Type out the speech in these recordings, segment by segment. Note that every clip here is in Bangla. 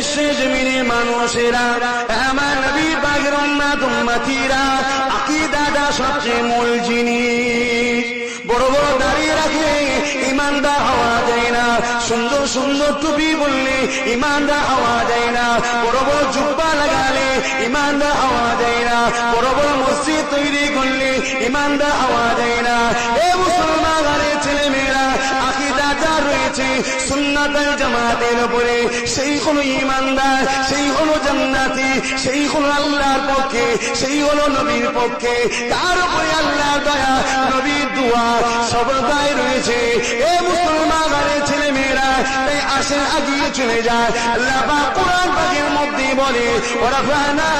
বিশ্বে জমিনে মানুষেরা, আমার নবী পাকের উম্মত উম্মতিরা, আকীদাটা সবচেয়ে মূল জিনিস। বড় বড় দাঁড়িয়ে রাখলে ইমানদার হওয়া যায় না, সুন্দর সুন্দর টুপি বললে ইমানদার হওয়া যায় না, বড় বড় জুব্বা লাগালে ইমানদার হওয়া যায় না, বড় বড় মসজিদ তৈরি করলে ইমানদার হওয়া যায় না। এ মুসলমানের ছেলে মেয়েরা, আকীদাটা রয়েছে সুন্নাত ওয়াল জামাতের উপরে, সেই হলো ইমানদার, সেই হলো জান্নাতি, সেই হলো আল্লাহর পক্ষে, সেই হলো নবীর পক্ষে। তার উপরে আল্লাহর দয়া, নবীর দোয়া সবটাই রয়েছে। এ মুসলমানের ছেলে মেয়েরা, তাই আসেন আগিয়ে চলে যায়। আল্লাহ পাক কোরআন পাকের মধ্যে বলে, ওয়ারাফানা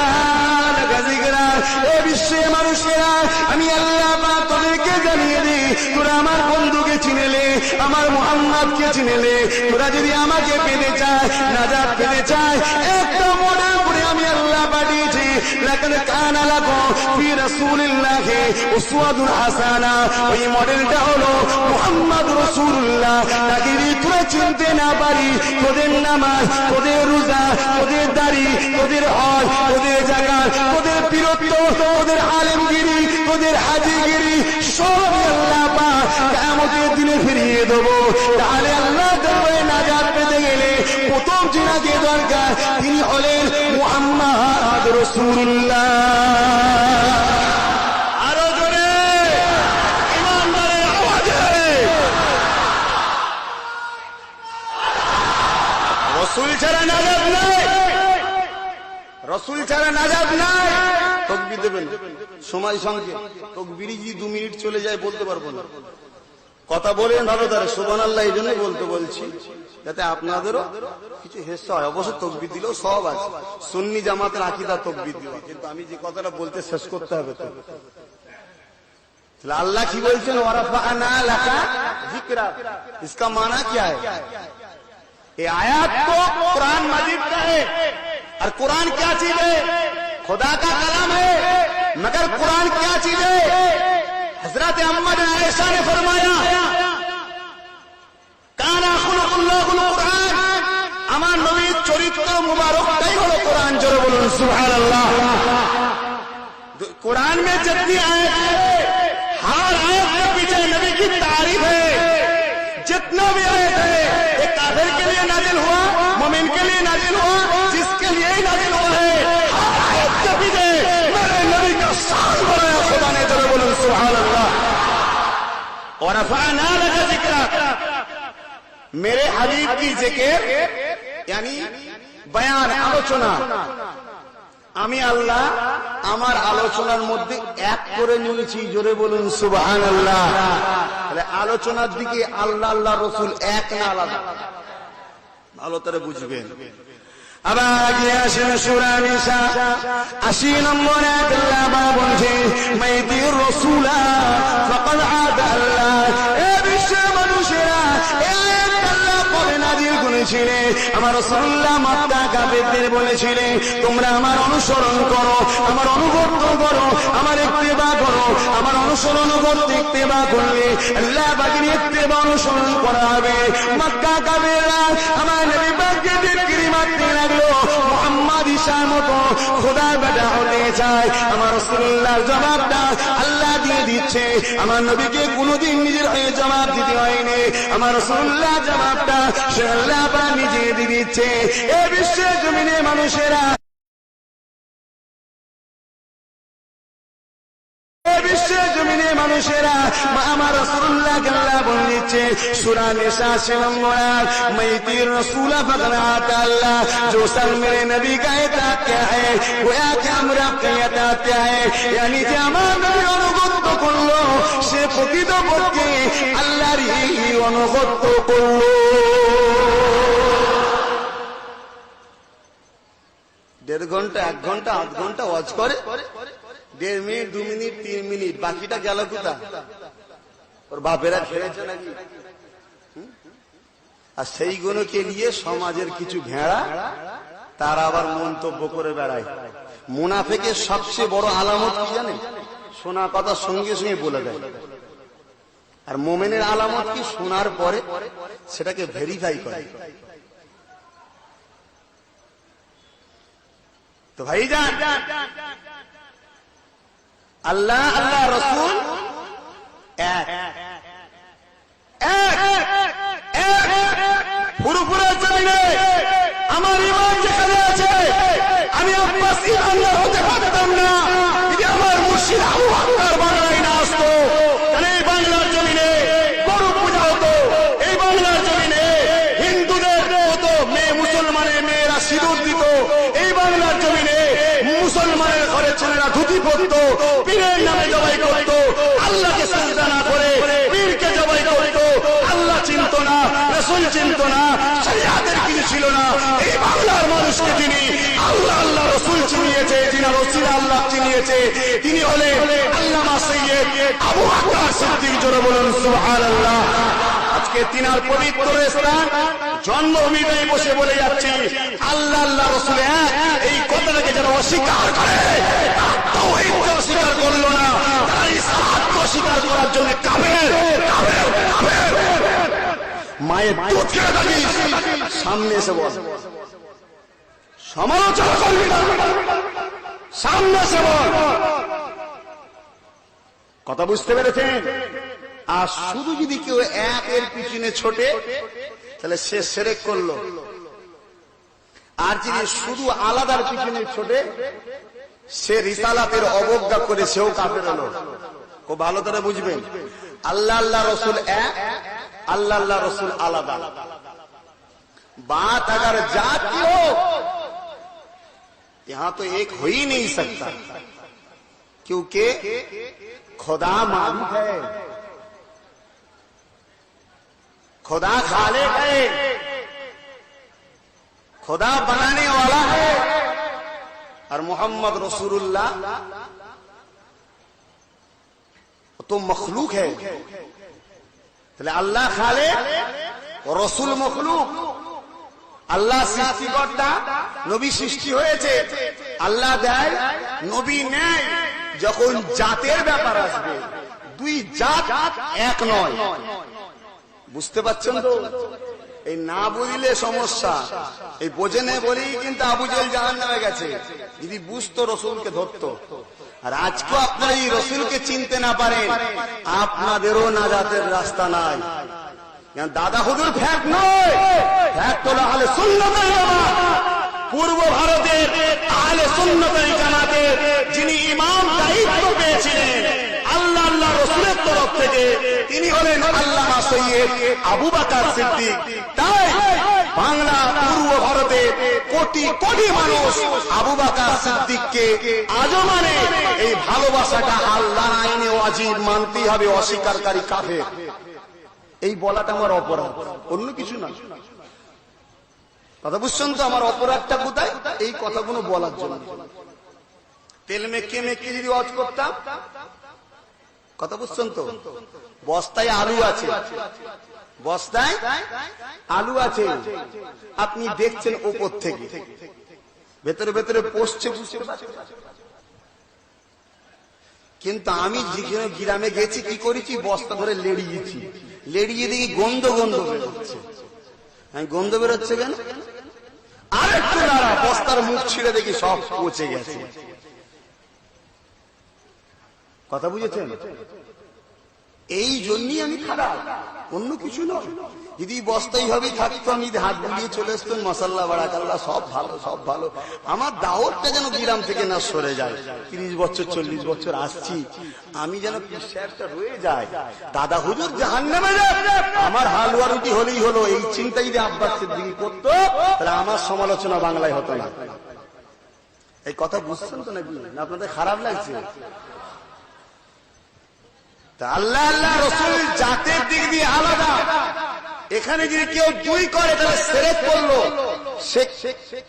লাকা যিকরা। এ বিশ্বের মানুষেরা, আমি আল্লাহ পাক তোদেরকে জানিয়ে দিই, তোরা আমার বন্ধুকে চিনেলে, আমার মুহাম্মদকে চিনেলে, তোরা যদি আমাকে পেতে চায়, নাজাত পেতে চায়, একটা মনের উপরে আমি আল্লাহ পাঠিয়েছি। লাকাদ কানা লাকুম ফি রাসূলিল্লাহি উসওয়াতুন হাসানা। ওই মডেলটা হলো মুহাম্মদ রাসূলুল্লাহ। তাকে যদি তোরা চিনতে না পারি, তোদের নামাজ, তোদের রোজা, তোদের দাড়ি, তোদের হজ, তোদের যাকাত, তোদের বীরত্ব, তোদের আলেমগিরি, তোদের হাজিগিরি সব আল্লাহ পাক কিয়ামতের দিনে ফিরিয়ে দেবো। তাহলে আল্লাহ দরবারে নাজাত পেতে গেলে প্রথম যিনাকে দরকার, তিনি হলেন মুহাম্মদ রাসূলুল্লাহ। আরো জোরে ইমানদারের আওয়াজে রাসূল ছাড়া নাজাত নাই, রাসূল ছাড়া নাজাত নাই। তাকবীর দেবেন, সময় সঙ্গে তাকবীরই যদি 2 মিনিট চলে যায় বলতে পারবো না। কথা বলেন ভালো করে সুবহানাল্লাহ, এই জন্য বলতে বলছি যাতে আপনাদেরও কিছু হেসা হয়। অবশ্য তাকবীর দিলেও সব আছে, সুন্নি জামাতের আকীদা তাকবীর দিও, কিন্তু আমি যে কথাটা বলতে শেষ করতে হবে তো। अल्लाह की बोलते हैं वरफ़अना लका ज़िक्रा, इसका माना क्या है? ये आयत तो कुरान मजीद का है, और कुरान क्या चीज है? खुदा का कलाम है। मगर कुरान क्या चीज है? हजरत अम्मा आयशा ने फरमाया, काना खुलुकुल्लाहुल कुरान, আমার নবীর চরিত্র মুবারকটাই হলো কোরআন। জোরে বলুন সুবহানাল্লাহ। कुरान में जितनी आयत है, हर आयत के पीछे नबी की तारीफ है। जितना भी आयत है, एक काफिर के लिए नाजिल हुआ, मोमिन के लिए नाजिल हुआ, जिसके लिए ही नाजिल हुआ है, हर आयत के पीछे मेरे नबी का शान बढ़ाया खुदा ने। जरा बोलो सुभान अल्लाह। और रफ़अना लका ज़िक्रा, मेरे हबीब की जिक्र यानी बयान, आलोचना, আমি আল্লাহ আমার আলোচনার মধ্যে এক করে নিয়েছি। জোরে বলুন সুবহানাল্লাহ। তাহলে আলোচনার দিকে আল্লাহ আল্লাহ রাসূল এক না আলাদা? ভালো করে বুঝবেন। আবার গিয়ে আসেন সূরা নিসা 80 নম্বর আয়াত, আল্লাহ বলছে মাইতির রাসূলা ফাকাদ আদা আল্লাহ। এ বিশ্বের মানুষেরা, আমার রাসূলুল্লাহ মক্কা কাফেরদের বলেছিলেন, তোমরা আমার অনুসরণ করো, আমার অনুগত করো, আমার ইত্তেবা করো। আমার অনুসরণ করতে ইত্তেবা করলে আল্লাহ পাকের ইত্তেবা অনুসরণ করা হবে। মক্কা কাফেররা আমার নবী পাককে বিক্রি মারতে লাগলো, মুহাম্মদ ঈসার মতো খোদার বেটা হতে চায়। আমার রাসূলুল্লাহর জবাবটা আল্লাহ দিয়ে দিচ্ছে। আমার নবীকে কোনোদিন নিজের হয়ে জবাব দিতে হয়নি। আমার রাসূলুল্লাহ জবাবটা সে আল্লাহ পাক নিজে দিয়ে দিচ্ছে। এ বিশ্বের জমিনে মানুষেরা, বিশ্বের জমিনে মানুষেরা আমার রাসূলুল্লাহকে আল্লাহ বলে দিচ্ছে সূরা নিসা 80 নম্বর আয়াত, মাইতির রাসূলা ফাকাদ আতা আল্লাহ, जो सन मेरे नबी का इताअत किया है गोया कि আমরা आपका इताअत किया है। यानी যে আমার নবীর অনুগত করলো সে প্রকৃতপক্ষে আল্লাহরই অনুগত করলো। 1.5 ঘন্টা 1 ঘন্টা 8 ঘন্টা ওয়াজ করে, 1.5 মিনিট 2 মিনিট 3 মিনিট, বাকিটা গেল কোথা? ওর বাপেরা খেয়েছে নাকি? আর সেইগুলোকে নিয়ে সমাজের কিছু ভেড়া তারা আবার মন্তব্য করে বেড়ায়। মুনাফিকের সবচেয়ে বড় আলামত কি জানেন? শোনা কথা সঙ্গে সঙ্গে বলে দেয়। আর মুমিনের আলামত কি? শোনার পরে সেটাকে ভেরিফাই করে। তো ভাইজান, আল্লাহ আল্লাহ রসুল এক, পুরোপুরি জমিনে আমার ইমান যেখানে আছে, আমি আব্বাস ইমানদার হতে পারতাম না যদি আমার মুর্শিদ আবু বকর বাংলায় না আসতো। তাহলে এই বাংলার জমিনে গরু পূজা হতো, এই বাংলার জমিনে হিন্দুদের হতো, মুসলমানের মেয়েরা সিঁদুর দিত, এই বাংলার জমিনে মুসলমানের ঘরে ছেলেরা ধুতি পরত, পীরের নামে জবাই করত, আল্লাহকে সিজদা না করে পীরকে জবাই করত, আল্লাহ চিনত না, রাসূল চিনত না, শরিয়াতের কিছু ছিল না। এই বাংলার মানুষকে যিনি আল্লাহ আল্লাহ রাসূল চিনিয়েছে, যিনি রাসূল আল্লাহ চিনিয়েছে, তিনি হলেন আল্লামা সৈয়দ আবু বকর সিদ্দিক। জোরে বলুন সুবহানাল্লাহ। আজকে তিনার পবিত্র স্থান জন্মভূমিতে বসে বলে যাচ্ছি আল্লাহ আল্লাহ রাসূল এক, এই কথাটাকে যারা অস্বীকার করে, তাওহীদকে অস্বীকার করলো না, তারা ইসলামকে অস্বীকার করার জন্য কাফের। মায়ের দুধ খেয়ে থাকিস, সামনে এসে বল, সমালোচনা করবি না, সামনে এসে বল। কথা বুঝতে পেরেছেন? আর শুধু যদি কেউ একের পিছনে ছোটে তাহলে সে শিরক করলো, আর যিনি শুধু আলাদার পিছনে ছোটে সে রিসালাতের অবজ্ঞা করে সেও কাফের হলো। খুব ভালো করে বুঝবেন, আল্লাহ আল্লাহ রসুল এক, अल्लाह अल्लाह रसूल आलादा। बात अगर जाती हो यहां तो एक हो ही नहीं सकता, क्योंकि खुदा मालिक है, खुदा खालिक है, खुदा बनाने वाला है, और मोहम्मद रसूलुल्लाह तो मखलूक है। अल्लाह खालिक रसूल मखलूक। আল্লাহ সৃষ্টিকর্তা, নবী সৃষ্টি হয়েছে, আল্লাহ দেয়, নবী নেয়। যখন জাতের ব্যাপার আসবে দুই জাত এক নয়, বুঝতে পারছেন তো? এই না বুঝলে সমস্যা, এই বোঝে নেই বলেই কিন্তু আবু জেহেল জাহান্নামে গেছে। যদি বুঝতো রসুলকে ধরতো। আর আজকেও আপনারা এই রসুলকে চিনতে না পারেন, আপনাদেরও নাজাতের রাস্তা নাই। দাদা হুজুর ফ্যাক নয়, ফ্যাক হলো আহলে সুন্নাতের জামাত, পূর্ব ভারতের আহলে সুন্নাতের জামাতের যিনি ইমাম দায়িত্ব পেয়েছিলেন আল্লাহ আল্লাহ রসুলের তরফ থেকে, তিনি হলেন আল্লামা সৈয়দ আবু বকর সিদ্দিক। তাই বাংলা পূর্ব ভারতে কোটি কোটি মানুষ আবু বকর সিদ্দিককে আজও মানে। এই ভালোবাসাটা আল্লাহর আইনে ওয়াজিব, মানতেই হবে, অস্বীকারী কাফের। এই বলাটা আমার অপরাধ, অন্য কিছু না। কথা বুঝছেন তো? আমার অপরাধটা কোথায়? এই কথাগুলো বলার জন্য। তেল মেখে মেখে যদি ওয়াজ করতাম, কথা বুঝছেন তো? বস্তায় আলু আছে, বস্তায় আলু আছে, আপনি দেখছেন উপর থেকে, ভেতরে ভেতরে পচছে, বুঝতে পারছেন? কিন্তু আমি যেখানে গ্রামে গেছি কি করেছি, বস্তা ধরে লেড়িয়েছি, লেড়িয়ে দেখি গন্ধ গন্ধ বেরোচ্ছে। আমি গন্ধ বেরোচ্ছে কেন? আর একটু দাঁড়া, বস্তার মুখ ছিঁড়ে দেখি সব পচে গেছে। কথা বুঝেছেন? এই জন্যই আমি খারাপ, অন্য কিছু নয়। যদি বস্তাই হবে থাকতো, আমি হাত বুলিয়ে চলে আসতেন, মশাল্লা বারাকাল্লাহ, সব ভালো, সব ভালো। আমার দাওয়াতটা যেন গ্রাম থেকে না সরে যায়। 30 বছর 40 বছর আসছি, আমি যেন পিছাটা রয়ে যায়। দাদা হুজুর জাহান্নামে যায়, আমার হালুয়া রুটি হলেই হলো, এই চিন্তাই যে আব্বাস সিদ্দিকী করতো, তাহলে আমার সমালোচনা বাংলায় হতো না। এই কথা বুঝছেন তো নাকি? না আপনাদের খারাপ লাগছে? আল্লাহ আল্লাহ রসুল জাতের দিক দিয়ে আলাদা। এখানে যদি কেউ দুই করে তাহলে শিরক করলো, সে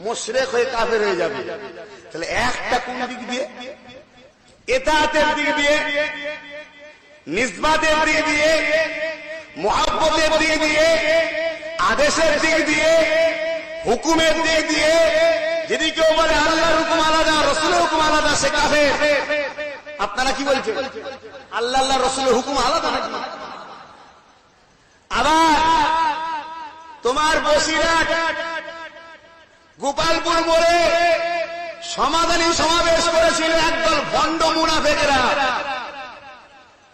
মুশরিক হয়ে কাফের হয়ে যাবে। তাহলে একটা কোন দিক দিয়ে? ইতাআতের দিক দিয়ে, নিসবতের দিক দিয়ে, মুহাব্বতের দিক দিয়ে, আদেশের দিক দিয়ে, হুকুমের দিক দিয়ে। যদি কেউ বলে আল্লাহর হুকুম আলাদা, রসুলের হুকুম আলাদা, সে কাফের। আপনারা কি বলছেন? আল্লাহ আল্লাহ রসুলের হুকুম আলাদা নাকি? আবার তোমার বসিরহাট, গোপালপুর মোড়ে সমাধানী সমাবেশ করেছিল একদল ভণ্ড মুনাফিকরা,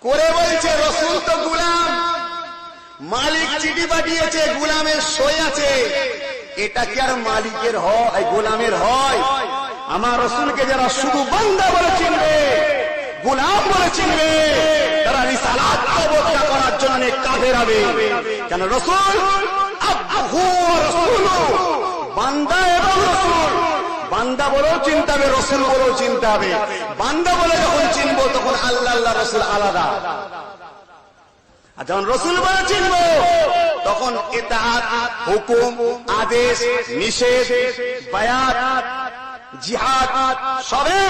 করে বলছে রসুল তো গোলাম, মালিক চিঠি পাঠিয়েছে, গোলামের সই আছে, এটা কি আর মালিকের হয়, গোলামের হয়? আমার রসুলকে যারা শুধু বান্দা বলে চিনবে, গোলাম বলে চিনবে, তারা রিসালাত অবজ্ঞা করার জন্য কাফের হবে। কেন রসুল আব্দুহু ওয়া রাসূলুহু, বান্দা এবং রসুল, বান্দা বলেও চিনতে হবে, রসুল বলেও চিনতে হবে। বান্দা বলে যখন চিনবো তখন আল্লাহ আল্লাহ রসুল আলাদা, আর যখন রসুল বলে চিনবো তখন ইতাআত, হুকুম, আদেশ, নিষেধ, বায়াত, জিহাদ সবে।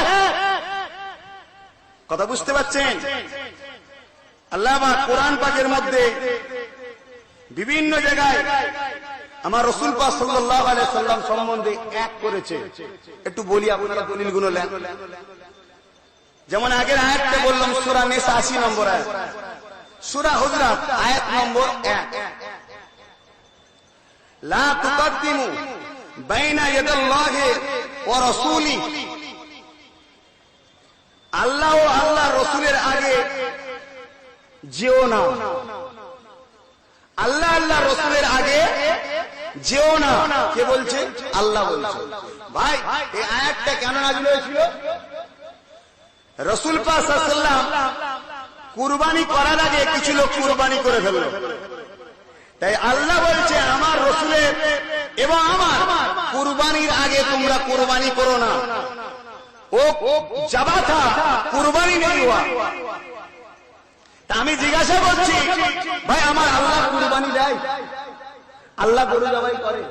কথা বুঝতে পারছেন? আল্লাহ পাক কোরআন পাকের মধ্যে বিভিন্ন জায়গায় আমার রাসূল পাক সাল্লাল্লাহু আলাইহি সাল্লাম সম্বন্ধে এক করেছে। একটু বলি, আপনারা দলিলগুলো নেন। যেমন আগের আয়াতটা বললাম, সূরা নিসা 80 নম্বর আয়াত, সূরা হুজরাত আয়াত নম্বর 1, লা তুকদ্দিমু বাইনা ইয়াদাল্লাহি ওয়া রাসূলিহি, আল্লাহ ও আল্লাহ রসুলের আগে যেও না, আল্লাহ আল্লাহ রসুলের আগে যেও না। কে বলছে? আল্লাহ বলছে। ভাই এই আয়াতটা কেন নাযিল হয়েছিল? রাসূল পাক সাল্লাল্লাহু আলাইহি ওয়াসাল্লাম কুরবানি করার আগে কিছু লোক কুরবানি করে ফেলল, তাই আল্লাহ বলছে আমার রসুলের এবং আমার কুরবানির আগে তোমরা কুরবানি করো না। ও যাবা থা কুরবানি নেই হুয়া। তা আমি জিজ্ঞাসা করছি, ভাই আমার আল্লাহ কুরবানি দেয়? আল্লাহ গরু জবাই করে,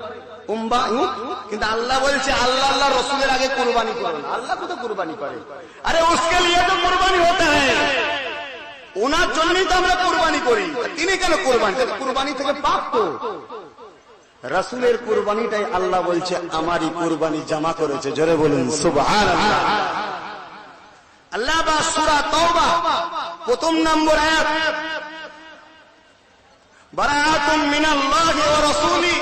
কিন্তু আল্লাহ বলছে আল্লাহ আল্লাহ রসুলের আগে কুরবানি করো না। আল্লাহ তো কুরবানি করে, আরে উসকে লিয়ে তো কুরবানি হতা হ্যায়, ওনার জন্যই তো আমরা কুরবানি করি। তিনি কেন কুরবানি? কুরবানি থেকে পাপ তো। রাসূলের কুরবানিটাই আল্লাহ বলছে আমারই কুরবানি জামা করেছে। জোরে বলুন সুবহানাল্লাহ। আল্লাহ বা সূরা তাওবা প্রথম নম্বর আয়াত, বারাআতুম মিনাল্লাহি ওয়া রাসূলি,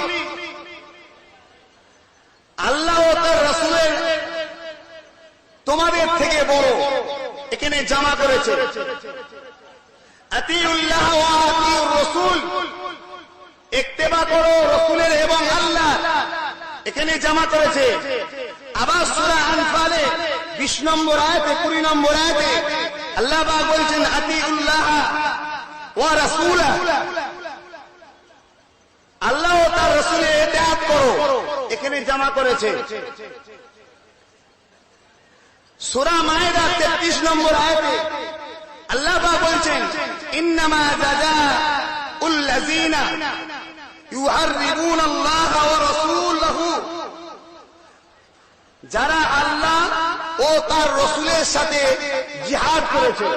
আল্লাহ ও তার রাসূলের তোমাদের থেকে বড়, এখানে জামা করেছে। আতিউল্লাহ ওয়া আতিউর রাসূল, ইত্তেবা করো রাসূলের এবং আল্লাহ, এখানে জামা করেছে। আবার সূরা আনফালে 20 নম্বর আয়াতে 20 নম্বর আয়াতে আল্লাহ পাক বলছেন আতিউল্লাহ ওয়া রাসূলা, আল্লাহ ও তার রাসূলের ইতাআত করো, এখানে জামা করেছে। সূরা মায়েদা 33 নম্বর আয়াতে আল্লাহ পাক বলছেন ইন্নামা জাযাউল লাযিনা ইউহাররিবুনাল্লাহ ওয়া রাসূলাহু, যারা আল্লাহ ও তার রাসূলের সাথে জিহাদ করেছে।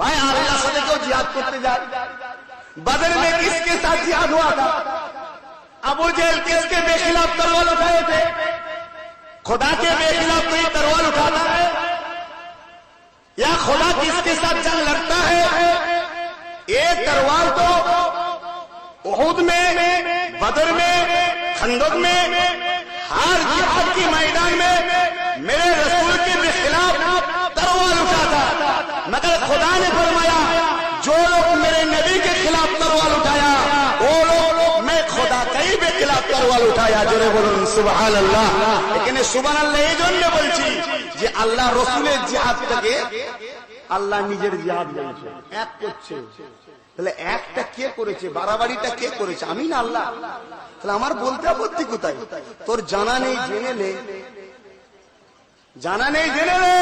ভাই আল্লাহর সাথে কেউ জিহাদ করতে যায়? बदर में किसके साथ जिहाद हुआ था? अबू जहल किसके बेखिलाफ तलवार उठाए थे? खुदा के बेखिलाफ कोई तलवार उठाता है या खुदा किसके साथ जंग लड़ता है? एक तलवार तो उहुद में, बदर में, खंदक में, हर जिहाद की मैदान में मेरे रसूल के बेखिलाफ तलवार उठाता, मगर खुदा ने फरमाया जो लोग मेरे नबी के खिलाफ तलवार उठाया वो लोग मैं खुदा के खिलाफ तलवार उठाया। जोरे बोलুন সুবহানাল্লাহ। এখানে সুবহানাল্লাহ এই জন্য বলছি যে আল্লাহ রাসূলের জিহাদটাকে আল্লাহ নিজের জিহাদ বলছে, এক করছে। তাহলে একটা কে করেছে? বাড়াবাড়িটা কে করেছে? আমি না আল্লাহ? তাহলে আমার বলতে আপত্তি কোথায়? তোর জানা নেই জেনে নে, জানা নেই জেনে নে।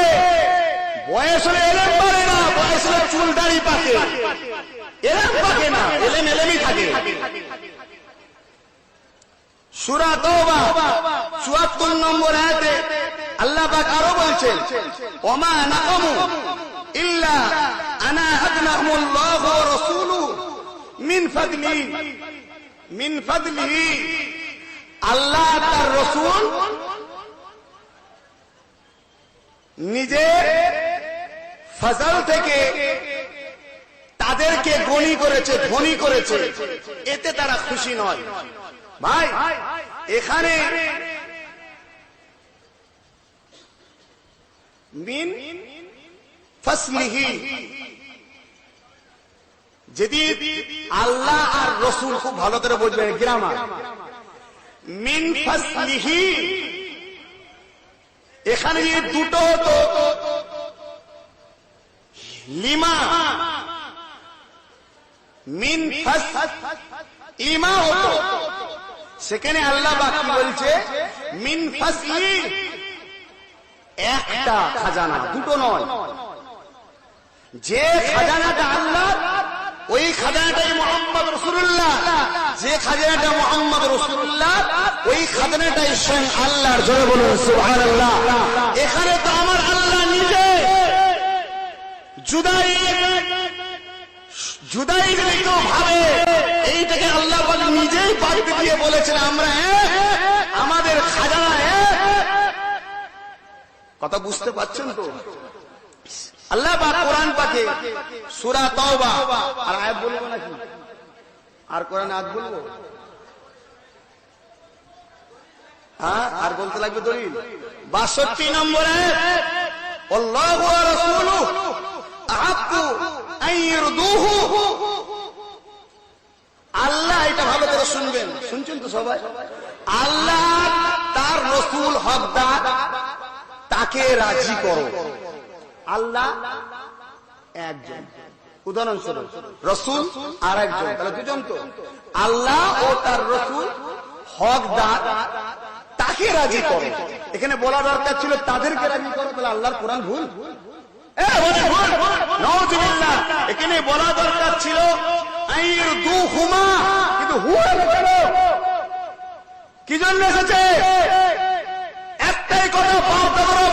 বয়স হলে এলেম পারে না, বয়স হলে চুল দাড়ি পাকে, এলেম পাকে না, এলেম এলেমই থাকে। সূরা তাওবা ৭৪ নম্বর আয়াতে আল্লাহ পাক আরো বলছেন ওমা নাকামু ইল্লা আনা আগনাহুমুল্লাহু ওয়া রাসূলুহু মিন ফাদলিহি, আল্লাহ তার রাসূল নিজে ফজল থেকে তাদেরকে গনি করেছে, ধনী করেছে, এতে তারা খুশি নয়। ভাই এখানে মিন ফাসলিহি, যদি আল্লাহ আর রসুল, খুব ভালো করে বুঝবে গ্রামার, মিন ফাসলিহি এখানে যে দুটো তো লিমা, মিন ফাস ইমা হতো, সেখানে আল্লাহ বাকি বলছে মিন ফাসলি, একটা খাজানা, দুটো নয়। যে খাজানাটা আল্লাহ, ওই খাজানাটাই মুহাম্মদ রাসূলুল্লাহ, যে খাজানাটা মুহাম্মদ রাসূলুল্লাহ, ওই খাজানাটাই স্বয়ং আল্লাহর। জোরে বলুন সুবহানাল্লাহ। এখানে তো আমার আল্লাহ নিজে জুদাই ভাবে এইটাকে আল্লাহ নিজেই পাল্টে দিয়ে বলেছেন আমরা আমাদের খাজানা। কথা বুঝতে পারছেন তো? আল্লাহ পাক কোরআন পাকে সূরা তাওবা, আর আয়াত বলবো নাকি? আর কোরআন আয়াত বলবো? হ্যাঁ, আর বলতে লাগবে দলিল। ৬২ নম্বর আয়াত, আল্লাহু ওয়া রাসূলুহু আহাক্কু আন ইরদুহু। আল্লাহ, এটা ভালো করে শুনবেন, শুনছেন তো সবাই? আল্লাহ তার রাসূল হকদার, তাকে রাজি করো। আল্লাহ একজন, উদাহরণস্বরূপ রাসূল আর একজন, তাহলে দুজন তো। আল্লাহ ও তার রাসূল হকদার, তাকে রাজি করো। এখানে বলা দরকার ছিল তাদেরকে রাজি করো, তাহলে আল্লাহর কোরআন ভুল? নাউযুবিল্লাহ। এখানে বলা দরকার ছিল আইরদুহুমা, কিন্তু হুয়া কেন? কি জন্য এসেছে? একটাই কথা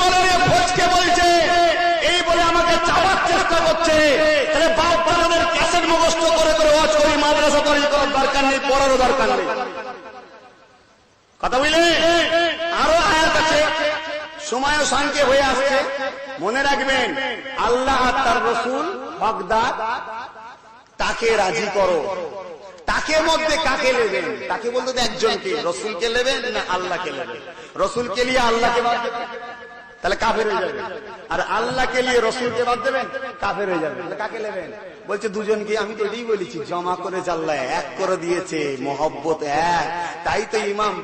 বলে ভোজকে বলছে, এই বলে আমাকে চাওয়ার চেষ্টা করছে। তাহলে বাপ দাদাদের ক্যাসেট মুখস্থ করে করে ওয়াজ করি, মাদ্রাসা করি, করার দরকার নেই, পড়ারও দরকার নেই। কথা বুঝলে? আরো আয়াত আছে, সময় সংক্ষেপ হয়ে আসছে, মনে রাখবেন। আল্লাহ আর তার রাসূল হকদার, তাকে রাজি করো। তাকে মধ্যে কাকে নেবেন? তাকে বলতে তো একজনকে, রাসূলকে নেবেন না আল্লাহকে নেবেন? রাসূলকে নিয়ে আল্লাহকে বাদ দেবেন, তাহলে কাফের হয়ে যাবে। আর আল্লাহকে নিয়ে রাসূলকে বাদ দেবেন, কাফের হয়ে যাবে। তাহলে কাকে নেবেন? বলছে দুজনকে। আমি তো এটাই বলেছি, জমা করে আল্লাহ এক করে দিয়েছে, মহব্বত এক। তাই তো ইমাম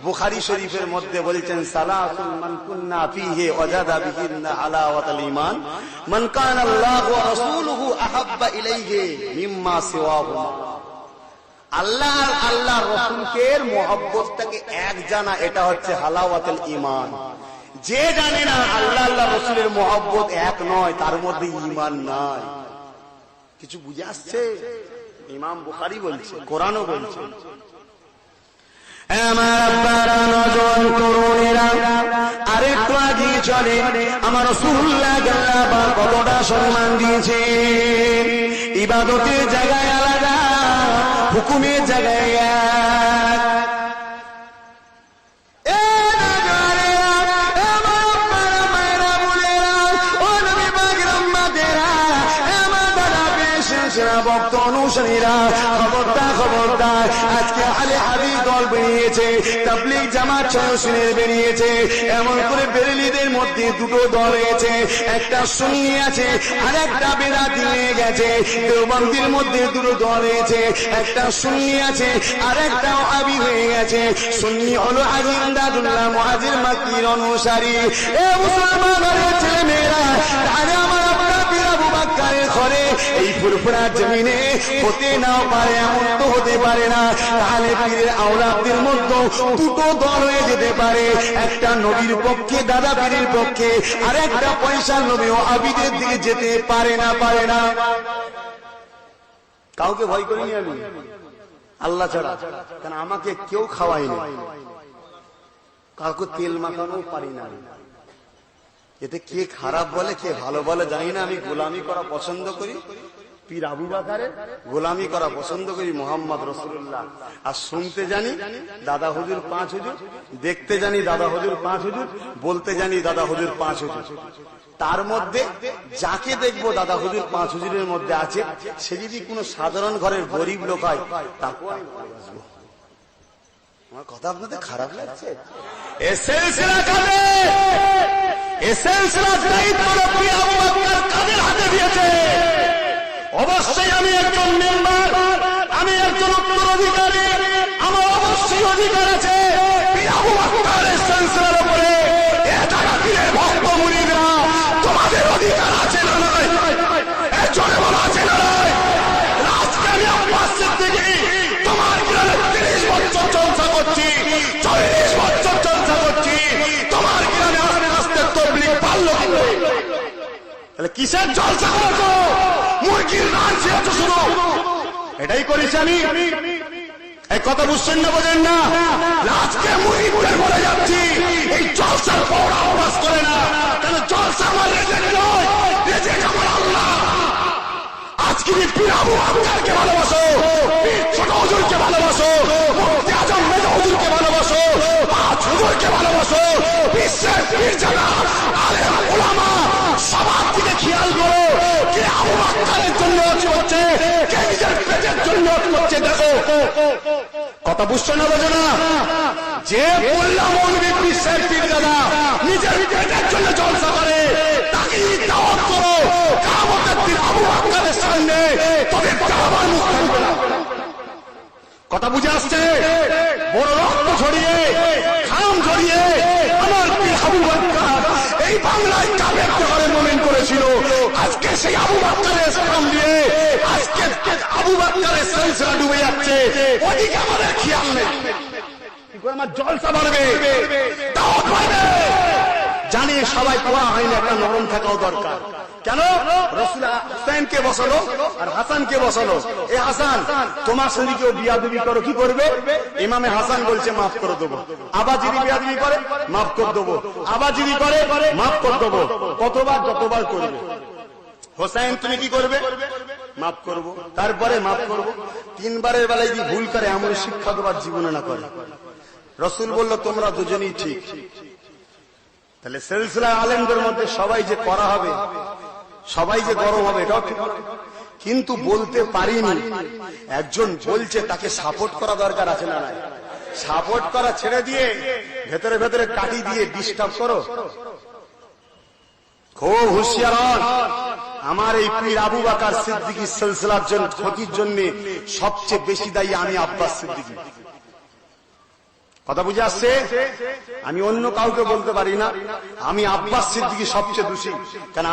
বুখারী শরীফের মধ্যে বলেছেন, সালাসুন মান কুন্না ফীহি ওয়াজাদা বিহিন্না আলাওয়াতাল ঈমান, মান কানা আল্লাহু ওয়া রাসূলুহু আহাব্বা ইলাইহি মিম্মা সিওয়াহুমা। আল্লাহ আর আল্লাহর রাসূলকে মহব্বতটাকে এক জানা, এটা হচ্ছে হালাওয়াতুল ঈমান। যে জানে না আল্লাহ আল্লাহ রাসূলের মহব্বত এক নয়, তার মধ্যে ঈমান নাই। কিছু বুঝে আসছে? ইমাম বুখারী বলছে, কোরআনও বলছে। আমার আব্বারা, নজওয়ান তরুণেরা, আরেকটু আগিয়ে চলে। আমার রাসূলুল্লাহ আল্লাহ কতটা সম্মান দিয়েছে। ইবাদতের জায়গায় আলাদা, হুকুমের জায়গায় এক। ভক্ত অনুসারীরা, খবরদার, আজকে আলে হাদিস দল বেরিয়েছে, তাবলীগ জামাত সদস্যদের বেরিয়েছে। এমন করে বেরেলিদের মধ্যে দুটো দল হয়েছে, একটা সুন্নি আছে আর একটা বেদাতি হয়ে গেছে। দেওবন্দির মধ্যে দুটো দল হয়েছে, একটা সুন্নি আছে আর একটা ওয়াহাবি হয়ে গেছে। সুন্নি হলো আজি ইমদাদুল্লাহ মুহাজির মাক্কির অনুসারী। এ মুসলমানের ছেলে মেয়েরা, তারা আমার আবু বকরের ঘরে এই ফুরফুরা জমিনে হতে নাও পারে, এমন তো হতে পারে না। তাহলে পীরের আওলাদদের মধ্যে দুটো দল হয়ে যেতে পারে, একটা নবীর পক্ষে, দাদা পীরের পক্ষে, আর একটা পয়সার নবী ও আবিদের দিকে যেতে পারে না। কাউকে ভয় করিনি আমি, আল্লাহ ছাড়া। কারণ আমাকে কেউ খাওয়ায়নি, কাউকে তেল মাখানো পারি না। এতে কে খারাপ বলে কে ভালো বলে জানি না। আমি গোলামি করা পছন্দ করি, পীর আবু বকরের গোলামি করা পছন্দ করি, মুহাম্মদ রাসূলুল্লাহ। আর শুনতে জানি দাদা হুজুর 5 হুজুর, দেখতে জানি দাদা হুজুর 5 হুজুর, বলতে জানি দাদা হুজুর 5 হুজুর। তার মধ্যে যাকে দেখবো দাদা হুজুর 5 হুজুরের মধ্যে আছে, সে যদি কোনো সাধারণ ঘরের গরিব লোক হয়, তাকে আমার কথা আপনাদের খারাপ লাগছে? এ সিলসিলা কাদের? এ সিলসিলার দায়িত্ব আবু বকর কাদের হাতে দিয়েছে? অবশ্যই আমি একজন মেম্বার, আমি একজন উত্তরাধিকারী, আমার অবশ্যই অধিকার আছে আবু বকরের সিলসিলার উপরে। এটা পীরের ভক্ত মুরিদরা, তোমাদের অধিকার আছে না নাই? এ জোরে বলা আছে না নাই? আজকে আমি আব্বাস সিদ্দিকী তোমার গ্রামে 30 বছর চর্চা করছি, 40 বছর চর্চা করছি, তোমার গ্রামে আস্তে আস্তে তবলিগ পারলো কি করে? তাহলে কিসের জলসা করছো? মুরগির রান ছিল শুরু, এটাই করেছি আমি। এই কথা বুঝছেন না, বোঝেন না? আজকে মুরিদদের বলে যাচ্ছি এই জলসার পৌরা অভ্যাস করে না, কেন জলসা আমার রেজেক নয়, রেজেক আমার আল্লাহ। আজকে পীর আবু বকরকে ভালোবাসো, পীর ছোট হুজুরকে ভালোবাসো, মুফতি আজম মেজো হুজুরকে ভালোবাসো, পাঁচ হুজুরকে ভালোবাসো, বিশ্বের পীর জানা আলেম উলামা সবার দিকে খেয়াল করো। কে আবু বকরের জন্য কি হচ্ছে, কে নিজের পেটের জন্য কি হচ্ছে দেখো। কথা বুঝছো না, বোঝো না? যে মোল্লা মৌলভী বিশ্বের পীর জানা নিজের পেটের জন্য জলসা করে, তাকে দাওয়াত করো কিয়ামতের দিন আবু বকরের সামনে, তবে কাবার মুখ থাকবে না। কথা বুঝে আসছে? বড় রক্ত ঝরিয়ে, ঘাম ঝরিয়ে আমার পীর আবু বকর এই বাংলায় কাফের ঘরে মুমিন করেছিল। আজকে সেই আবু বকরের সালাম দিয়ে আজকে আবু বকরের সিলসিলা ডুবে যাচ্ছে, ওদিকে আমাদের খেয়াল নেই। কি করে আমার জলসা বাড়বে, দাওয়াত বাড়বে? জানি সবাই কোয়া হয়নি, একটা নরম থাকাও দরকার। কেন রাসূল হুসাইনকে বসালো আর হাসানকে বসালো? এ হাসান, তোমার সঙ্গে কেউ বিয়াদবি করো, কি করবে? ইমামে হাসান বলছে মাফ করে দেবো। আবার যদি বিয়াদবি করে মাফ করে দেবো, আবার যদি করে মাফ করে দেবো। কতবার? যতবার করবে। হোসেন তুমি কি করবে? মাফ করব, তারপরে মাফ করব। 3 বারের বেলায় যদি ভুল করে এমন শিক্ষা দেবার জীবনে না করে। রাসূল বলল তোমরা দুজনেই ঠিক। তাহলে সিলসিলা আলেমদের মধ্যে সবাই যে করা হবে, সবাই যে গরম হবে, এটাও ঠিক। কিন্তু বলতে পারিনি, একজন বলছে তাকে সাপোর্ট করা দরকার আছে না নাই? সাপোর্ট করা ছেড়ে দিয়ে ভেতরে ভেতরে কাটি দিয়ে ডিস্টার্ব করো। খুব হুঁশিয়ার হন। আমার এই পীর আবু বকর সিদ্দিকী সিলসিলার জন্য ক্ষতির জন্য সবচেয়ে বেশি দায়ী আমি আব্বাস সিদ্দিকী। কথা বুঝে আসছে? আমি অন্য কাউকে বলতে পারি না, আমি আব্বাস সিদ্দিকী সবচেয়ে দোষী। কারণ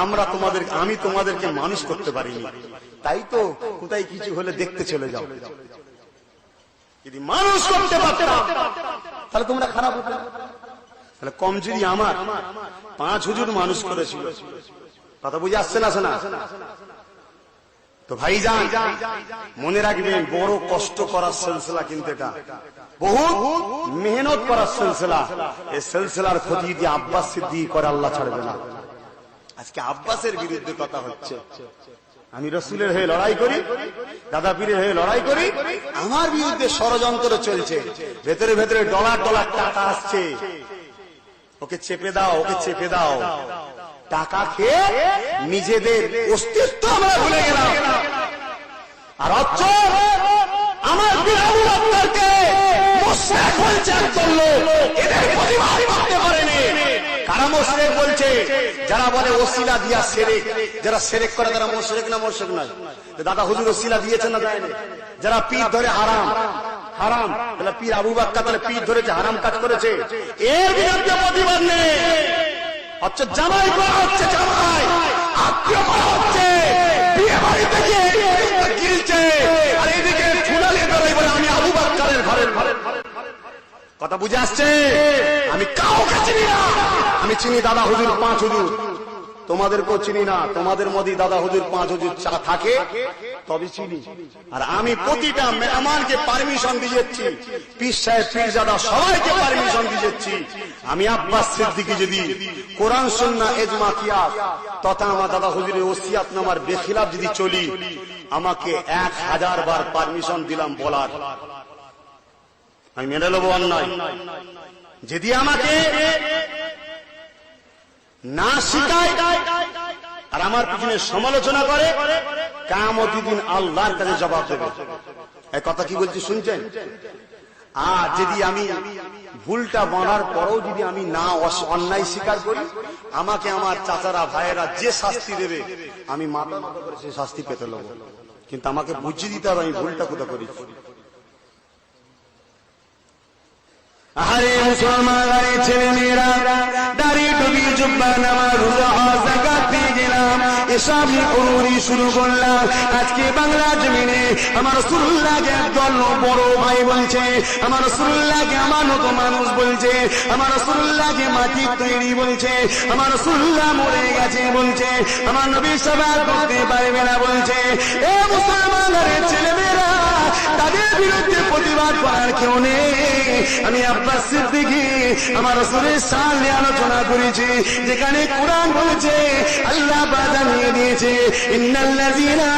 আমি তোমাদেরকে মানুষ করতে পারিনি, তাই তো কোথায় কিছু হলে দেখতে চলে যাও। যদি মানুষ করতে পারতাম তাহলে তোমরা খারাপ হতো। তাহলে কমজোরি আমার। 5 হুজুর মানুষ করেছিল। কথা বুঝে আসছে না? তো ভাইজান মনে রাখবেন, বড় কষ্ট করার সিলসিলা, কিন্তু এটা বহুত মেহনত করার সিলসিলা। এই সিলসিলার ক্ষতি দিয়ে আব্বাস সিদ্দিকী করে আল্লাহ ছাড়বে না। আজকে আব্বাসের বিরুদ্ধে কথা হচ্ছে, আমি রসুলের হয়ে লড়াই করি, দাদা পীরের হয়ে লড়াই করি, আমার বিরুদ্ধে ষড়যন্ত্র চলছে। ভেতরে ভেতরে ডলার ডলার টাকা আসছে, ওকে চেপে দাও, ওকে চেপে দাও। টাকা খেয়ে নিজেদের অস্তিত্ব আমরা ভুলে গেলাম। আর আমার পীর আবু বকরকে মুশরিক বলছে একদল লোক, এদের প্রতিবাদ করতে পারেনি। কারা মুশরিক বলছে? যারা বলে ওসিলা দিয়া শিরক, যারা শিরক করে তারা মুশরিক না? মুশরিক নয়। দাদা হুজুর ওসিলা দিয়েছেন না দেয়নি? যারা পীর ধরে হারাম হারাম, তাহলে পীর আবু বকর তাহলে পীর ধরেছে, হারাম কাজ করেছে, এর বিরুদ্ধে প্রতিবাদ নেই। আচ্ছা, জামাই করা হচ্ছে, জামাই আত্মীয় করা হচ্ছে, বিয়ে বাড়িতে গিয়ে গিলছে, আর এদিকে ফুলালে বেরোয় বলে আমি আবু বকরের ঘরের ঘরে। কথা বুঝে আসছে? আমি কাউকে চিনি না। আমি চিনি দাদা হুজুর 5 হুজুর, তোমাদেরকেও চিনি না। তোমাদের মধ্যে দাদা হুজুর 5 হুজুর চা থাকে তবে চিনি। আর আমি প্রতিটা মেহমানকে পারমিশন দিয়েছি, পীর সাহেব পীরজাদা সবাইকে পারমিশন দিয়েছি। আমি আব্বাস সিদ্দিকী যদি কোরআন সুন্নাহ ইজমা কিয়াস তথা আমার দাদা হুজুরের ওসিয়াতনামার বেখিলাফ যদি চলি, আমাকে 1000 বার পারমিশন দিলাম বলার, আমি মেনে নেব অন্যায়। যদি আমাকে না শিখায় আর আমার পিছনে সমালোচনা করে, কিয়ামতের দিন আল্লাহর কাছে জবাব দেবে। এই কথা কি বলছি শুনছেন? আর যদি আমি ভুলটা মানার পরেও যদি আমি না অন্যায় স্বীকার করি, আমাকে আমার চাচারা ভাইয়েরা যে শাস্তি দেবে আমি মাথা নত করে সেই শাস্তি পেতে লাগবো। কিন্তু আমাকে বুঝিয়ে দিতে হবে আমি ভুলটা কোথায় করেছি। আরে মুসলমান, আরে ছেলে মেয়েরা, দাড়ি টুপি জুব্বা নামাজ রোজা হজ যাকাত দিয়ে গেলাম, এসব নিয়ে শুরু করলাম। আজকে বাংলা জমিনে আমার রাসূলুল্লাহকে একদল বড় ভাই বলছে, আমার রাসূলুল্লাহকে আমানত মানুষ বলছে, আমার রাসূলুল্লাহকে মাটির তৈরি বলছে, আমার রাসূলুল্লাহ মরে গেছে বলছে, আমার নবী সেবা করতে পারবে না বলছে। এ মুসলমানের ছেলে মেয়েরা, তাদের বিরুদ্ধে প্রতিবাদ করার কেউ নেই। আমি আব্বাস সিদ্দিকী আমার রাসূলের সামনে আলোচনা করেছি, যেখানে কোরআন বলেছে, আল্লাহ জানিয়ে দিয়েছে, ইন্নাল্লাযীনা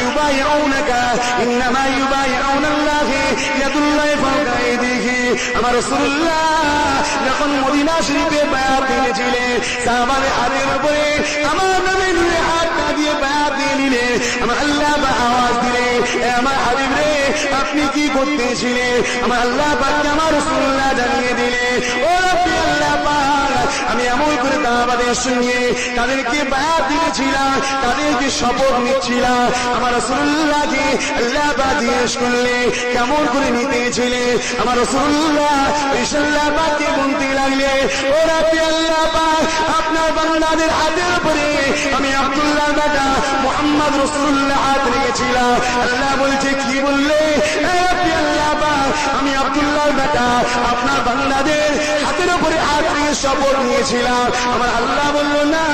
ইউবাইউনাকা ইন্নামা ইউবাইউনাল্লাহি ইয়াদুল্লাহি ফাওকা আইদিহিম। আমার রাসূলুল্লাহ যখন মদিনা শরীফে বায়াত দিয়েছিলেন, সাহাবাদের হাতের উপরে আমার নবী নূরে হাত দিয়ে বায়াত দিয়ে নিলেন। আমার আল্লাহ আওয়াজ দিলে, আমার হাবিব রে আপনি কি করতেছিলেন? আমার আল্লাহ পাককে আমার রাসূলুল্লাহ জানিয়ে দিলে, ও রব্বি আল্লাহ পাক, আমি এমন করে তাদের সঙ্গে তাদেরকে বায়াত দিয়েছিলাম, তাদেরকে শপথ নিচ্ছিলাম। আমার রাসূলুল্লাহকে আল্লাহ পাক জিজ্ঞেস করলে কেমন করে নিতেছিলে? আমার রাসূলুল্লাহ আল্লাহ পাককে বলতে লাগলে, ও রব্বি আল্লাহ পাক, আপনার বান্দাদের হাতের উপরে আমি আব্দুল্লাহ বেটা মুহাম্মদ রাসূলুল্লাহ হাত রেখেছিলাম। আল্লাহ বলছে, কি বললে? আল্লাহ পাক, আমি আব্দুল্লাহ বেটা আপনার বান্দাদের হাতের উপরে হাত রেখে শপথ নিয়েছিলাম। আমার আল্লাহ বলল, না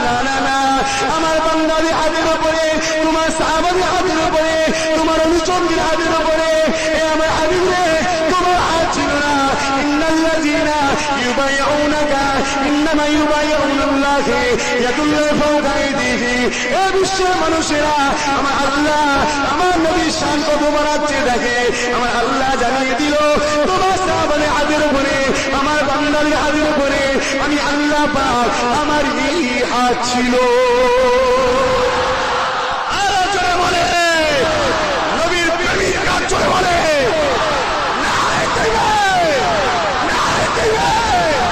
না না না, আমার বান্দাদের হাতের উপরে, তোমার সাহাবাদের হাতের উপরে, তোমার অনুচরদের হাতের উপরে আমার হাবিব রে তোমার হাত ছিল না। ইন্নাল্লাযীনা ইউবাইউনাকা ইন্নামা ইউবাইউনাল্লাহি ইয়াদুল্লাহি ফাওকা আইদিহিম। এ বিশ্বের মানুষেরা, আমার আল্লাহ আমার নবীর শান কত বাড়াচ্ছে দেখে। আমার আল্লাহ জানিয়ে দিল, তোমার সাহাবাদের হাতের উপরে, আমার বান্দাদের হাতের উপরে আমি আল্লাহ পাক আমার এই হাত ছিল। আরো জোরে বলে, নবীর প্রেমিক কাজ জোরে বলে, নারে তাকবীর, নারে তাকবীর।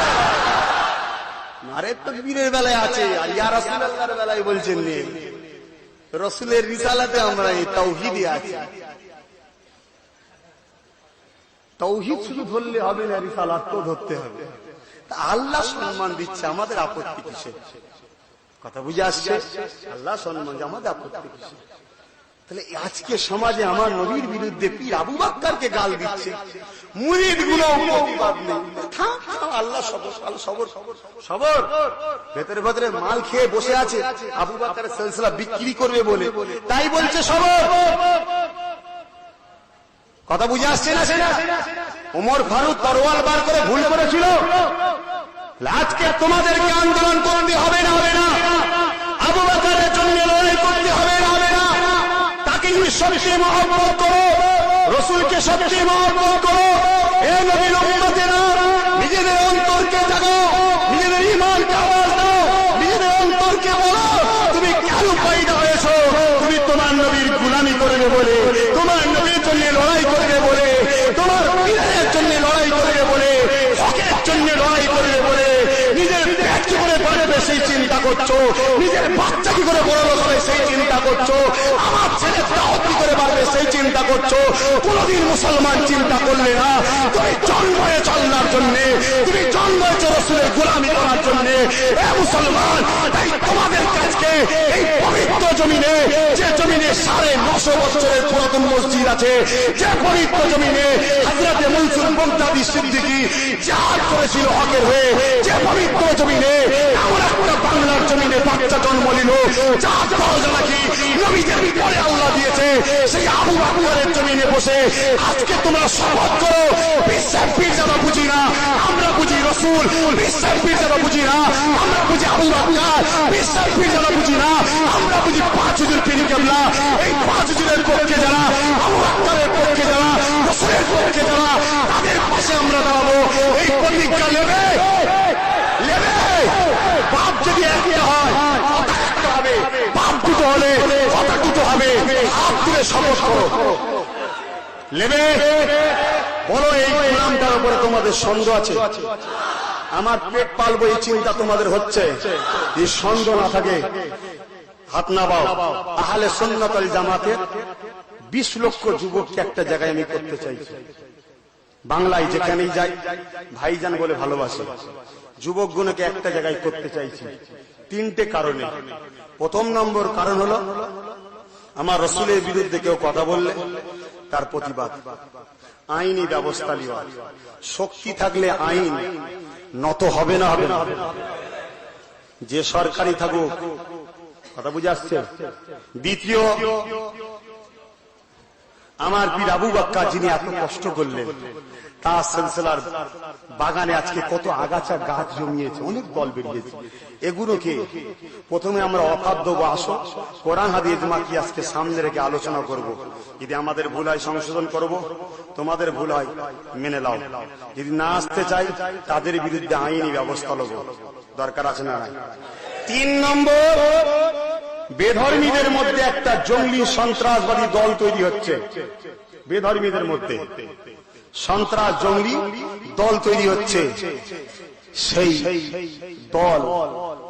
নারে তাকবীরের বেলায় আছে, আর ইয়া রাসূলুল্লাহর বেলায় বলছেন নেই। রাসূলের রিসালাতে আমরা এই তাওহীদে আছি। তাওহীদ শুধু ধরলে হবে না, রিসালাত তো ধরতে হবে। আল্লাহ সম্মান দিচ্ছে, আমাদের আপত্তি কিসে? কথা বুঝে আসছে? আল্লাহ সম্মান, আমাদের আপত্তি কিসে? তাহলে আজকে সমাজে আমার নবীর বিরুদ্ধে পীর আবু বকরকে গাল দিচ্ছে, মুরিদ গুলো প্রতিবাদ নেই। আল্লাহ সবর সবর, ভেতরে ভেতরে মাল খেয়ে বসে আছে, আবু বকরের সিলসিলা বিক্রি করবে বলে, তাই বলছে সবর। কথা বুঝে আসছে না? সেটা ওমর ফারুক তরোয়াল বার করে ভুল করেছিল। আজকে তোমাদেরকে আন্দোলন করতে হবে না, হবে না। আবু বকরের জন্য লড়াই করতে হবে না, হবে না। তাকে সবচেয়ে মহব্বত করো, রাসূলকে সবচেয়ে মহব্বত করো। এ নবীর উম্মতেরা, নিজেদের অন্তরকে জাগাও, নিজেদের ঈমানকে আওয়াজ দাও, নিজেদের অন্তরকে বলো তুমি কেন পয়দা হয়েছো। তুমি তোমার নবীর গোলামি করবে বলে, তোমার নবীর জন্য লড়াই করবে বলে, তোমার পীরের জন্য লড়াই করবে বলে, হকের জন্য লড়াই করবে বলে নিজের পেট কি করে বাড়বে সেই চিন্তা করছো, নিজের বাচ্চা কি করে বড় হবে সেই চিন্তা করছো, আমার ছেলে দাওয়াত কি করে বাড়বে সেই চিন্তা করছো। কোনদিন মুসলমান চিন্তা করলে না। তুমি জন্ম হয়েছ আল্লাহর জন্য, তুমি জন্ম হয়েছ রাসূলের গোলামি করার জন্য। এ মুসলমান, তাই তোমাদের কাছে এই পবিত্র জমিনে, যে জমিনে 950 বছরের পুরাতন মসজিদ আছে, যে পবিত্র জমিনে হযরতে মনসুর মুহতাদি সিদ্দিকী জিহাদ করেছিল হকের হয়ে, যে পবিত্র জমিনে এমন একটা বাংলার জমিনে বাচ্চা জন্ম নিল যার দরজা নাকি নবীদের পরে আল্লাহ দিয়েছে, সেই আবু বকরের জমিনে বসে আজকে তোমরা শপথ করো, বিশ্বের পীর যারা বুঝি না, আমরা বুঝি রাসূল। বিশ্বের পীর যারা বুঝি না, আমরা বুঝি আবু বকর। বিশ্বের পীর যারা বুঝি না, আমরা বুঝি 5 হুজুর পীর কেবলা। এই 5 হুজুরের পক্ষে যারা, আবু বকরের পক্ষে যারা, রাসূলের পক্ষে যারা, তাদের পাশে আমরা দাঁড়াবো। এই প্রতিজ্ঞা নেবে, নেবে। বাপ যদি একটা হয়, কথা একটা হবে। বাপ দুটো হলে কথা দুটো হবে। হাত তুলে শপথ করো, নেবে। বলো এই গোলামটার উপরে তোমাদের সন্দেহ আছে? আমার পেট পালবো এই চিন্তা তোমাদের হচ্ছে? এই সন্দেহ না থাকে হাত নামাও। আহলে সুন্নাত ওয়াল জামাতের 20 লক্ষ যুবককে একটা জায়গায় আমি করতে চাইছি। বাংলায় যেখানেই যাই ভাইজান বলে ভালোবাসি। যুবকগুলোকে একটা জায়গায় করতে চাইছি 3টে কারণে। প্রথম নম্বর কারণ হলো আমার রাসূলের বিরুদ্ধে কেউ কথা বললে তার প্রতিবাদ, আইনি ব্যবস্থা নেওয়া। শক্তি থাকলে আইন নত হবে না, হবে না। যে সরকারি থাকুক, কথা বুঝে আসছে? দ্বিতীয়, আমার পীর আবু বকর যিনি এত কষ্ট করলেন, তার সিলসিলার বাগানে আজকে কত আগাছা গাছ জমিয়েছে, অনেক দল বেরিয়েছে। এগুলোকে প্রথমে আমরা অকাদ দেবো, আসো কোরআন হাদিস ইজমা কি আজকে সামনে রেখে আলোচনা করব। যদি আমাদের ভুল হয় সংশোধন করব, তোমাদের ভুল হয় মেনে নাও। যদি না আসতে চাই তাদের বিরুদ্ধে আইনি ব্যবস্থা নেব, দরকার আছে না? 3 নম্বর, বেধর্মীদের মধ্যে একটা জঙ্গলি সন্ত্রাসবাদী দল তৈরি হচ্ছে। বেধর্মীদের মধ্যে সন্ত্রাস জঙ্গলি দল তৈরি হচ্ছে। সেই দল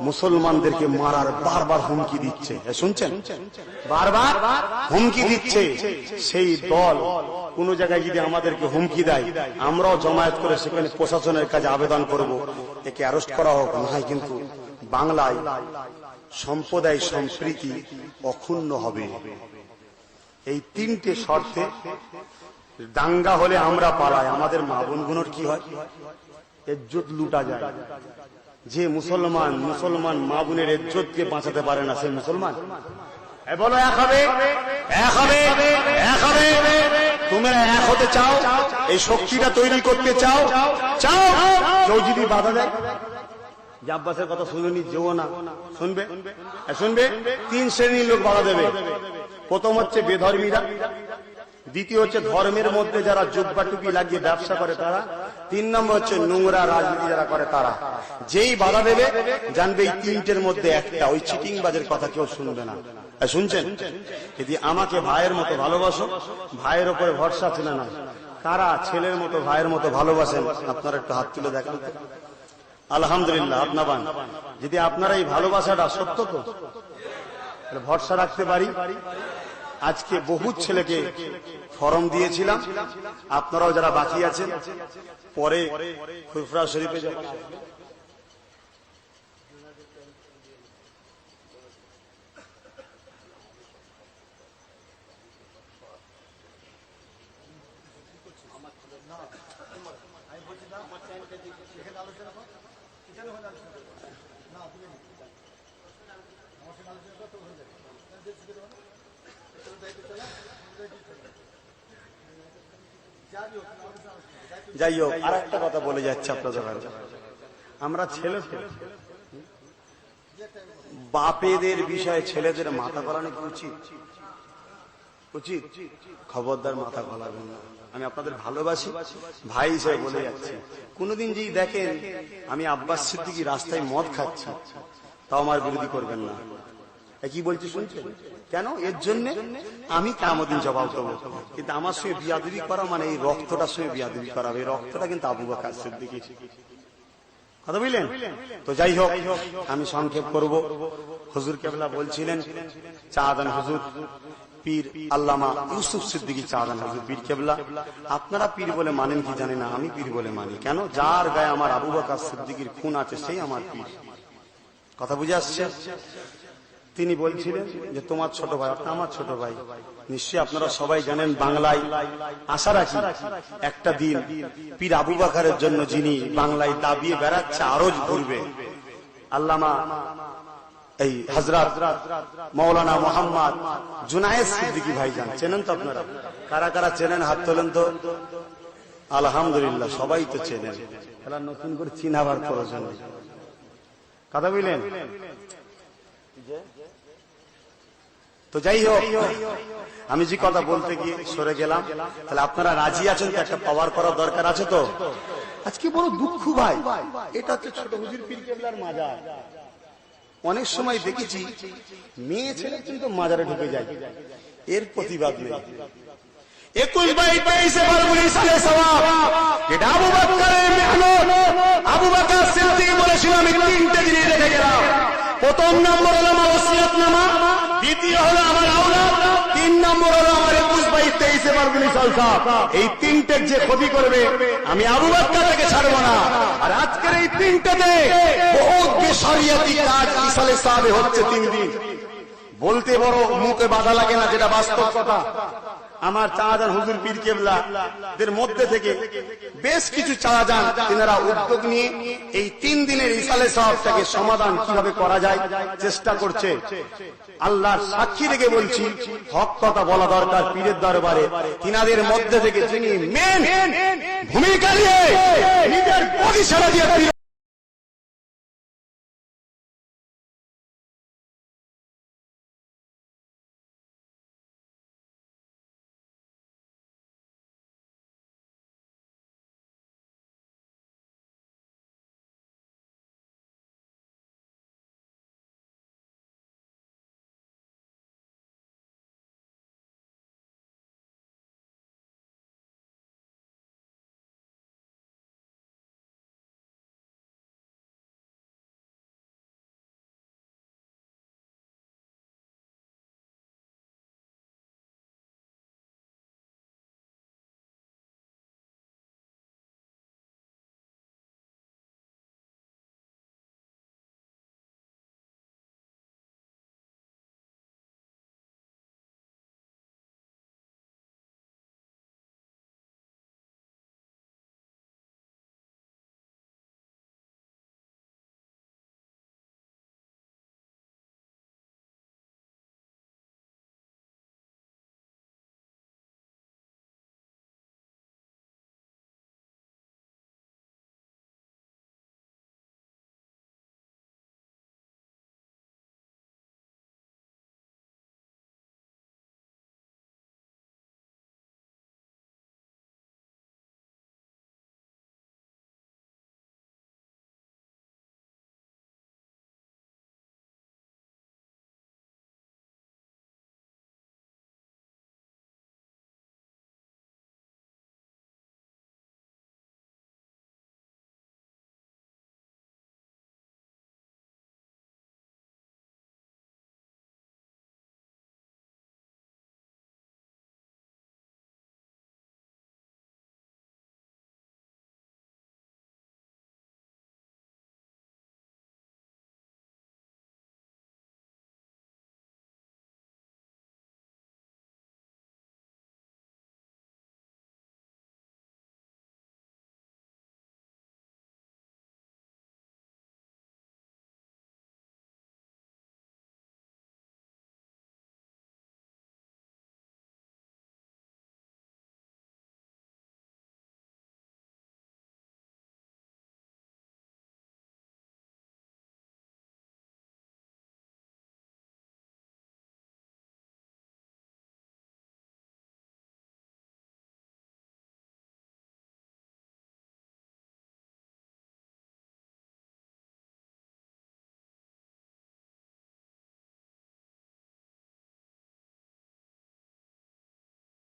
মুসলমানদেরকে মারার বারবার হুমকি দিচ্ছে, শুনছেন? বারবার হুমকি দিচ্ছে। সেই দল কোন জায়গায় যদি আমাদেরকে হুমকি দেয়, আমরাও জমায়েত করে সেখানে প্রশাসনের কাছে আবেদন করব, একে অ্যারেস্ট করা হোক। নয় কিন্তু বাংলায় সম্প্রদায় সম্প্রীতি অক্ষুণ্ণ হবে। এই 3টে শর্তে দাঙ্গা হলে আমরা পালাই, আমাদের মা বোনগুলোর কি হয়? ইজ্জত লুটা যায়। যে মুসলমান মা বোনের ইজ্জতকে বাঁচাতে পারে না, সে মুসলমান? বলো এক হবে, এক হবে, এক হবে। তোমরা এক হতে চাও, এই শক্তিটা তৈরি করতে চাও, চাও। কেউ যদি বাধা দেয়, আব্বাসের কথা শুনুনি, যেও না, শুনবে? শুনবে? 3 শ্রেণীর লোক বাধা দেবে। প্রথম হচ্ছে বেধর্মীরা, দ্বিতীয় হচ্ছে ধর্মের মধ্যে যারা জুব্বা টুপি লাগিয়ে ব্যবসা করে তারা, 3 নম্বর হচ্ছে নোংরা রাজনীতি যারা করে তারা। যেই বাধা দেবে জানবে এই 3টের মধ্যে একটা, ওই চিটিং বাজের কথা কেউ শুনবে না। শুনছেন? যদি আমাকে ভাইয়ের মতো ভালোবাসো, ভাইয়ের উপরে ভরসা ছিল না, কারা ছেলের মতো ভাইয়ের মতো ভালোবাসেন? আপনারা একটু হাত তুলে দেখান। আলহামদুলিল্লাহ আপনাবান। যদি আপনারা এই ভালোবাসাটা সত্য তো ভরসা রাখতে পারি। আজকে বহু ছেলেকে ফরম দিয়েছিলাম, আপনারাও যারা বাকি আছেন পরে ফুরফুরা শরীফে যখন যাই হোক, আর একটা কথা বলে যাচ্ছে আপনাদের, আমরা ছেলে বাপেদের বিষয়ে ছেলেদের মাথা গলানো কি উচিত? উচিত? খবরদার মাথা গলাবেন না। আমি আপনাদের ভালোবাসি, ভাই হিসেবে বলে যাচ্ছি। কোনদিন যদি দেখেন আমি আব্বাস সিদ্দিকী রাস্তায় মদ খাচ্ছি, তাও আমার বিরোধী করবেন না। কি বলছি শুনছেন? কেন? এর জন্য আমি কিয়ামতের দিন জবাব দেবো। কিন্তু আমার সঙ্গে বিয়াদবি করা মানে এই রক্তটার সঙ্গে বিয়াদবি করা, এই রক্তটা কিন্তু আবু বকর সিদ্দিকী। কথা বুঝলেন তো? যাই হোক, আমি সংক্ষেপ করব। হুজুর কেবলা বলছিলেন, চাঁদান হুজুর পীর আল্লামা ইউসুফ সিদ্দিকী চাঁদান হুজুর পীর কেবলা। আপনারা পীর বলে মানেন কি জানি না, আমি পীর বলে মানি। কেন? যার গায়ে আমার আবু বকর সিদ্দিকীর খুন আছে সেই আমার পীর। কথা বুঝে আসছে? তিনি বলছিলেন যে তোমার ছোট ভাই, আপনি আমার ছোট ভাই। নিশ্চয়ই আপনারা সবাই জানেন, বাংলায় আশা রাখি একটা দিন পীর আবু বকরের জন্য যিনি বাংলায় দাবিয়ে বেড়াচ্ছে, আরজ ঘুরবে, আল্লামা এই হযরত মাওলানা মোহাম্মদ জুনায়েদ সিদ্দিকী ভাইজান। চেনেন তো আপনারা? কারা কারা চেনেন হাত তোলেন তো। আলহামদুলিল্লাহ, সবাই তো চেনেন। তাহলে নতুন করে চিনাবার প্রয়োজন নেই। কথা বুঝলেন তো? যাই হোক, আমি যে কথা বলতে গিয়ে সরে গেলাম। তাহলে আপনারা রাজি আছেন তো? একটা পাওয়ার করার দরকার আছে তো? আজকে বড় দুঃখ ভাই, এটা হচ্ছে ছোট হুজুর পীর কেবলার মাজার। অনেক সময় দেখেছি মেয়ে ছেলে কিন্তু মাজারে ঢুকে যায়, এর প্রতিবাদ নেই। 21-22 ফাল্গুন সালে সওয়াব, এটা আবু বকরের মেহনত। আবু বকর সিদ্দিক বলেছিল আমি তিনটে জিনিস রেখে গেলাম। প্রথম নম্বর হলো আমার ওসিয়তনামা, দ্বিতীয় হলো আমার আওলাদ, 3 নম্বর হলো আমার 21-22 ফাল্গুন সওয়াব। এই তিনটে যে ক্ষতি করবে আমি আবু বকর থেকে ছাড়বো না। আর আজকের এই তিনটেতে বহুত বেশরিয়াতি কাজ ইসালে সাহাবে হচ্ছে 3 দিন। বলতে বড় মুখে বাধা লাগে না, যেটা বাস্তব কথা। আমার চাঁদান হুজুর পীর কেবলা দের মধ্যে থেকে বেশ কিছু চাঁদান তিনারা উদ্যোগ নিয়ে এই 3 দিনের ইসালে সাহাবটাকে সমাধান কিভাবে করা যায় চেষ্টা করছে। আল্লাহর সাক্ষী রেখে বলছি, হক কথা বলা দরকার পীরের দরবারে। তিনাদের মধ্যে থেকে যিনি মেন ভূমিকা নিয়ে নিজের পরিষেবা দিয়ে